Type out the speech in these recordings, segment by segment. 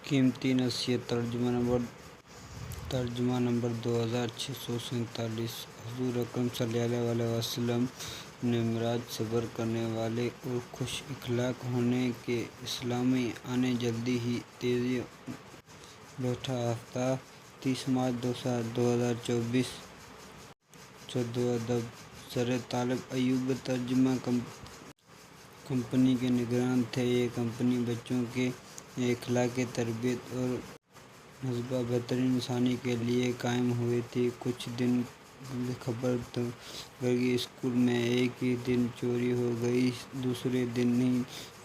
قیمتی نصیحت ترجمہ نمبر 2647۔ حضور اکرم صلی اللہ علیہ وسلم نے معراج صبر کرنے والے اور خوش اخلاق ہونے کے اسلامی آنے جلدی ہی تیزی لوٹا ہفتہ 30 مارچ 2024 ادب سر طالب ایوب ترجمہ کمپنی کے نگران تھے۔ یہ کمپنی بچوں کے اخلاقی تربیت اور جذبہ بہترین انسانی کے لیے قائم ہوئی تھی۔ کچھ دن قبل خبر گرگی اسکول میں ایک ہی دن چوری ہو گئی، دوسرے دن ہی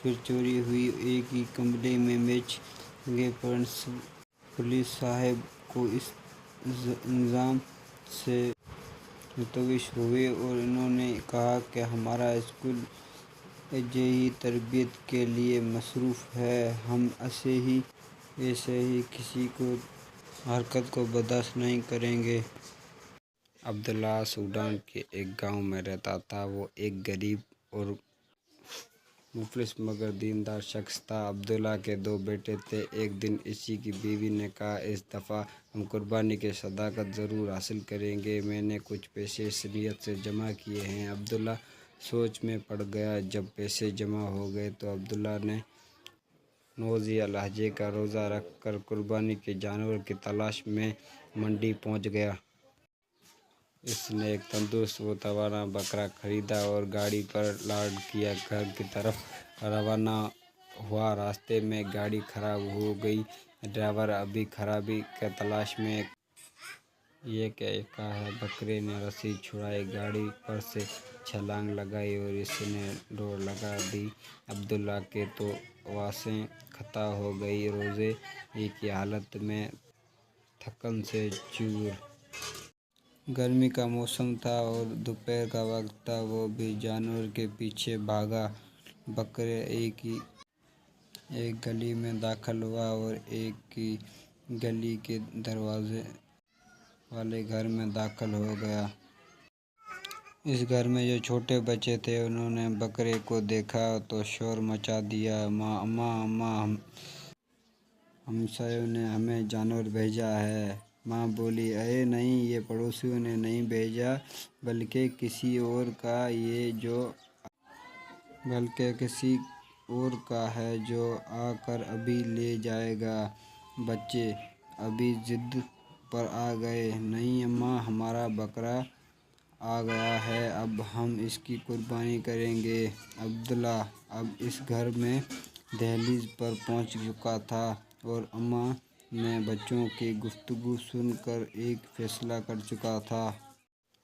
پھر چوری ہوئی۔ ایک ہی کمرے میں میچ لگے۔ پرنسپل پولیس صاحب کو اس الزام سے متوجہ ہوئے اور انہوں نے کہا کہ ہمارا اسکول اجتماعی تربیت کے لیے مصروف ہے، ہم ایسے ہی کسی حرکت کو برداشت نہیں کریں گے۔ عبداللہ سوڈان کے ایک گاؤں میں رہتا تھا۔ وہ ایک غریب اور مفلس مگر دیندار شخص تھا۔ عبداللہ کے 2 بیٹے تھے۔ ایک دن اسی کی بیوی نے کہا، اس دفعہ ہم قربانی کی صدقہ ضرور حاصل کریں گے، میں نے کچھ پیسے اس نیت سے جمع کیے ہیں۔ عبداللہ سوچ میں پڑ گیا۔ جب پیسے جمع ہو گئے تو عبداللہ نے روزہ الحج کا روزہ رکھ کر قربانی کے جانور کی تلاش میں منڈی پہنچ گیا۔ اس نے ایک تندرست و توانا بکرا خریدا اور گاڑی پر لوڈ کیا گھر کی طرف روانہ ہوا۔ راستے میں گاڑی خراب ہو گئی۔ ڈرائیور ابھی خرابی کی تلاش میں۔ یہ کیا ہے؟ بکرے نے رسی چھڑائی، گاڑی پر سے چھلانگ لگائی اور اس نے دوڑ لگا دی۔ عبداللہ کی تو واسیں ختم ہو گئیں۔ روزے کی حالت میں تھکن سے چور۔ گرمی کا موسم تھا اور دوپہر کا وقت تھا۔ وہ بھی جانور کے پیچھے بھاگا۔ بکرا ایک گلی میں داخل ہوا اور ایک گلی کے دروازے والے گھر میں داخل ہو گیا۔ اس گھر میں جو چھوٹے بچے تھے انہوں نے بکرے کو دیکھا تو شور مچا دیا، اماں اماں اماں، ہمسایوں نے ہمیں جانور بھیجا ہے۔ ماں بولی، ارے نہیں، یہ پڑوسیوں نے نہیں بھیجا بلکہ کسی اور کا ہے جو آ کر ابھی لے جائے گا۔ بچے ابھی ضد پر آ گئے، نہیں اماں، ہمارا بکرا آ گیا ہے، اب ہم اس کی قربانی کریں گے۔ عبداللہ اب اس گھر میں دہلیز پر پہنچ چکا تھا اور اماں نے بچوں کی گفتگو سن کر ایک فیصلہ کر چکا تھا۔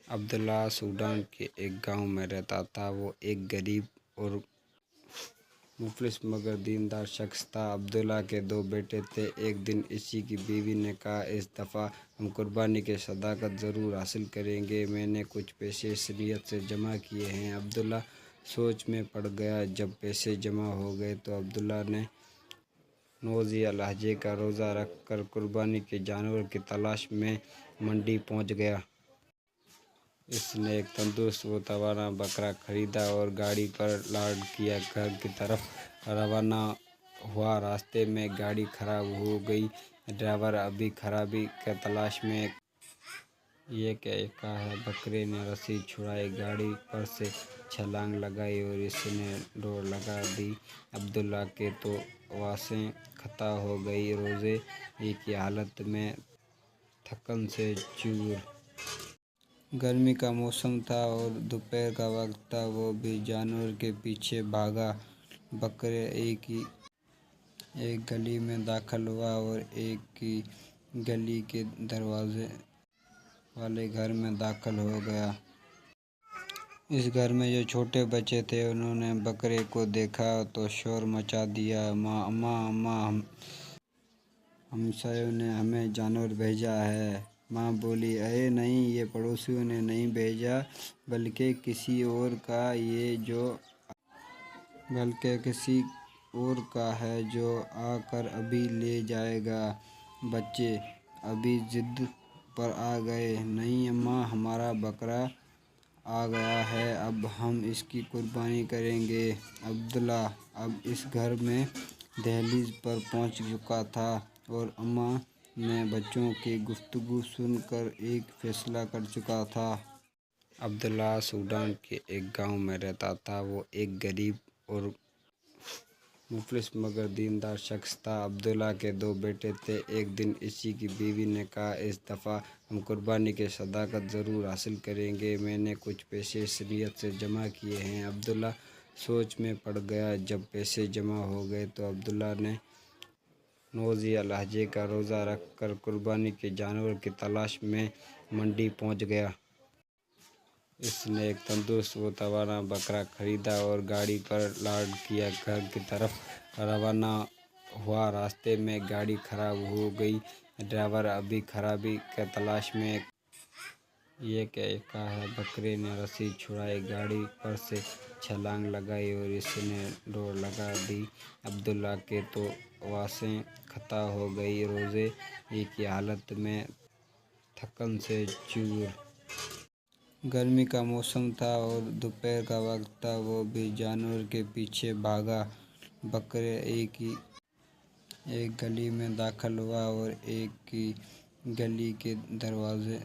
عبداللہ سوڈان کے ایک گاؤں میں رہتا تھا۔ وہ ایک غریب اور مفلس مگر دیندار شخص تھا۔ عبداللہ کے 2 بیٹے تھے۔ ایک دن اسی کی بیوی نے کہا، اس دفعہ ہم قربانی کی صدقہ ضرور حاصل کریں گے، میں نے کچھ پیسے اس نیت سے جمع کیے ہیں۔ عبداللہ سوچ میں پڑ گیا۔ جب پیسے جمع ہو گئے تو عبداللہ نے روزہ الحج کا روزہ رکھ کر قربانی کے جانور کی تلاش میں منڈی پہنچ گیا۔ اس نے ایک تندرست و توانا بکرا خریدا اور گاڑی پر لوڈ کیا گھر کی طرف روانہ ہوا۔ راستے میں گاڑی خراب ہو گئی۔ ڈرائیور ابھی خرابی کی تلاش میں۔ یہ کیا ہے؟ بکرے نے رسی چھڑائی، گاڑی پر سے چھلانگ لگائی اور اس نے دوڑ لگا دی۔ عبداللہ کی تو واسیں ختم ہو گئیں۔ روزے کی حالت میں تھکن سے چور۔ گرمی کا موسم تھا اور دوپہر کا وقت تھا۔ وہ بھی جانور کے پیچھے بھاگا۔ بکرا ایک گلی میں داخل ہوا اور ایک گلی کے دروازے والے گھر میں داخل ہو گیا۔ اس گھر میں جو چھوٹے بچے تھے انہوں نے بکرے کو دیکھا تو شور مچا دیا، اماں اماں اماں، ہمسایوں نے ہمیں جانور بھیجا ہے۔ ماں بولی، ارے نہیں، یہ پڑوسیوں نے نہیں بھیجا بلکہ کسی اور کا ہے جو آ کر ابھی لے جائے گا۔ بچے ابھی ضد پر آ گئے، نہیں اماں، ہمارا بکرا آ گیا ہے، اب ہم اس کی قربانی کریں گے۔ عبداللہ اب اس گھر میں دہلیز پر پہنچ چکا تھا اور اماں میں بچوں کی گفتگو سن کر ایک فیصلہ کر چکا تھا۔ عبداللہ سوڈان کے ایک گاؤں میں رہتا تھا۔ وہ ایک غریب اور مفلس مگر دیندار شخص تھا۔ عبداللہ کے دو بیٹے تھے۔ ایک دن اسی کی بیوی نے کہا، اس دفعہ ہم قربانی کی صداقت ضرور حاصل کریں گے۔ میں نے کچھ پیسے اس نیت سے جمع کیے ہیں۔ عبداللہ سوچ میں پڑ گیا۔ جب پیسے جمع ہو گئے تو عبداللہ نے 9 ذی الحجہ کا روزہ رکھ کر قربانی کے جانور کی تلاش میں منڈی پہنچ گیا۔ اس نے ایک تندرست و توانا بکرا خریدا اور گاڑی پر لاد کر گھر کی طرف روانہ ہوا۔ راستے میں گاڑی خراب ہو گئی۔ ڈرائیور ابھی خرابی کی تلاش میں۔ یہ کہا ہے بکرے نے رسی چھڑائی، گاڑی پر سے چھلانگ لگائی اور اس نے دوڑ لگا دی۔ عبداللہ کی تو واسیں ختم ہو گئیں۔ روزے کی حالت میں تھکن سے چور۔ گرمی کا موسم تھا اور دوپہر کا وقت تھا۔ وہ بھی جانور کے پیچھے بھاگا۔ بکرا ایک گلی میں داخل ہوا اور ایک گلی کے دروازے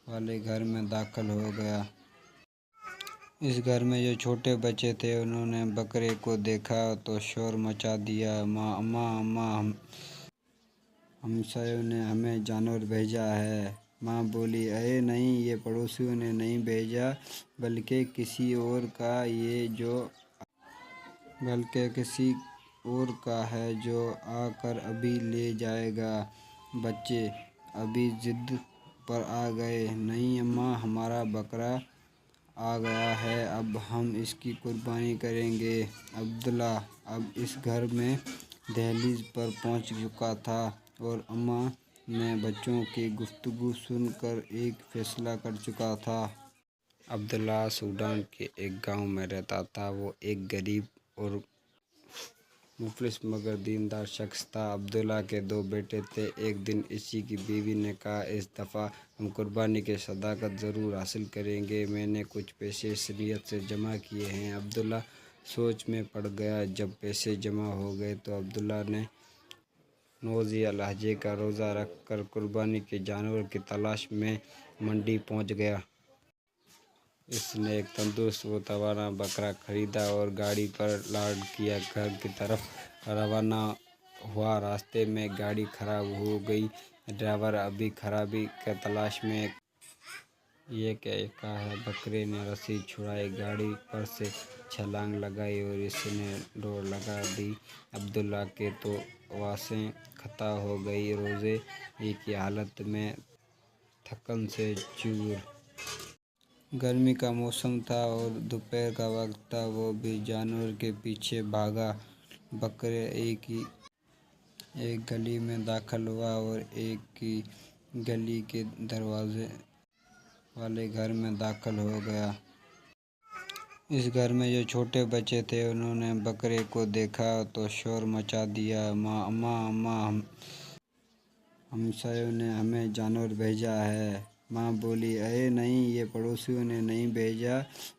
والے گھر میں داخل ہو گیا۔ اس گھر میں جو چھوٹے بچے تھے انہوں نے بکرے کو دیکھا تو شور مچا دیا، اماں اماں، ہمسایوں نے ہمیں جانور بھیجا ہے۔ ماں بولی، ارے نہیں، یہ پڑوسیوں نے نہیں بھیجا بلکہ کسی اور کا ہے جو آ کر ابھی لے جائے گا۔ بچے ابھی ضد پر آ گئے، نہیں اماں، ہمارا بکرا آ گیا ہے، اب ہم اس کی قربانی کریں گے۔ عبداللہ اب اس گھر میں دہلیز پر پہنچ چکا تھا اور اماں میں بچوں کی گفتگو سن کر ایک فیصلہ کر چکا تھا۔ عبداللہ سوڈان کے ایک گاؤں میں رہتا تھا۔ وہ ایک غریب اور مفلس مگر دیندار شخص تھا۔ عبداللہ کے دو بیٹے تھے۔ ایک دن اسی کی بیوی نے کہا، اس دفعہ ہم قربانی کی صداقت ضرور حاصل کریں گے۔ میں نے کچھ پیسے اس نیت سے جمع کیے ہیں۔ عبداللہ سوچ میں پڑ گیا۔ جب پیسے جمع ہو گئے تو عبداللہ نے 9 ذی الحجہ کا روزہ رکھ کر قربانی کے جانور کی تلاش میں منڈی پہنچ گیا۔ اس نے ایک تندرست و توانا بکرا خریدا اور گاڑی پر لاد کر گھر کی طرف روانہ ہوا۔ راستے میں گاڑی خراب ہو گئی۔ ڈرائیور ابھی خرابی کی تلاش میں۔ یہ کہا ہے بکرے نے رسی چھڑائی، گاڑی پر سے چھلانگ لگائی اور اس نے دوڑ لگا دی۔ عبداللہ کی تو واسیں ختم ہو گئیں۔ روزے کی حالت میں تھکن سے چور۔ گرمی کا موسم تھا اور دوپہر کا وقت تھا۔ وہ بھی جانور کے پیچھے بھاگا۔ بکرا ایک گلی میں داخل ہوا اور ایک گلی کے دروازے والے گھر میں داخل ہو گیا۔ اس گھر میں جو چھوٹے بچے تھے انہوں نے بکرے کو دیکھا تو شور مچا دیا، اماں اماں، ہمسایوں نے ہمیں جانور بھیجا ہے۔ ماں بولی، ارے نہیں، یہ پڑوسیوں نے نہیں بھیجا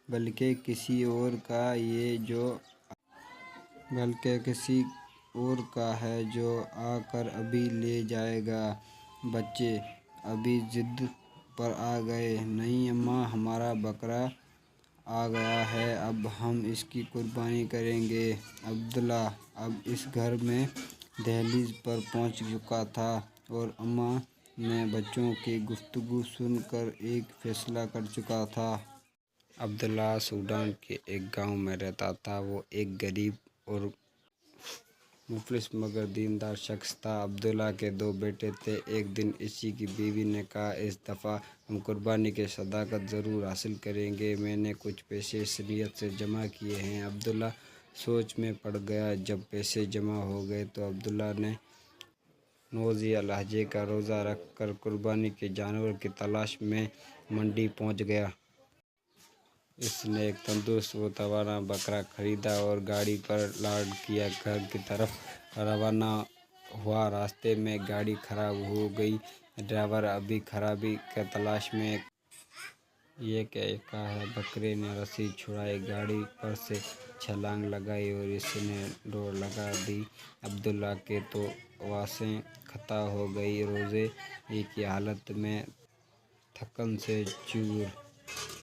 بلکہ کسی اور کا ہے جو آ کر ابھی لے جائے گا۔ بچے ابھی ضد پر آ گئے، نہیں اماں، ہمارا بکرا آ گیا ہے، اب ہم اس کی قربانی کریں گے۔ عبداللہ اب اس گھر میں دہلیز پر پہنچ چکا تھا اور اماں میں بچوں کی گفتگو سن کر ایک فیصلہ کر چکا تھا۔ عبداللہ سوڈان کے ایک گاؤں میں رہتا تھا۔ وہ ایک غریب اور مفلس مگر دیندار شخص تھا۔ عبداللہ کے دو بیٹے تھے۔ ایک دن اسی کی بیوی نے کہا، اس دفعہ ہم قربانی کی صداقت ضرور حاصل کریں گے۔ میں نے کچھ پیسے اس نیت سے جمع کیے ہیں۔ عبداللہ سوچ میں پڑ گیا۔ جب پیسے جمع ہو گئے تو عبداللہ نے 9 ذی الحجہ کا روزہ رکھ کر قربانی کے جانور کی تلاش میں منڈی پہنچ گیا۔ اس نے ایک تندرست و توانا بکرا خریدا اور گاڑی پر لاد کر گھر کی طرف روانہ ہوا۔ راستے میں گاڑی خراب ہو گئی۔ ڈرائیور ابھی خرابی کی تلاش میں۔ یہ کیا ہے؟ بکرے نے رسی چھڑائی، گاڑی پر سے چھلانگ لگائی اور اس نے دوڑ لگا دی۔ عبداللہ کے تو واسیں خطا ہو گئیں۔ روزے کی حالت میں تھکن سے چور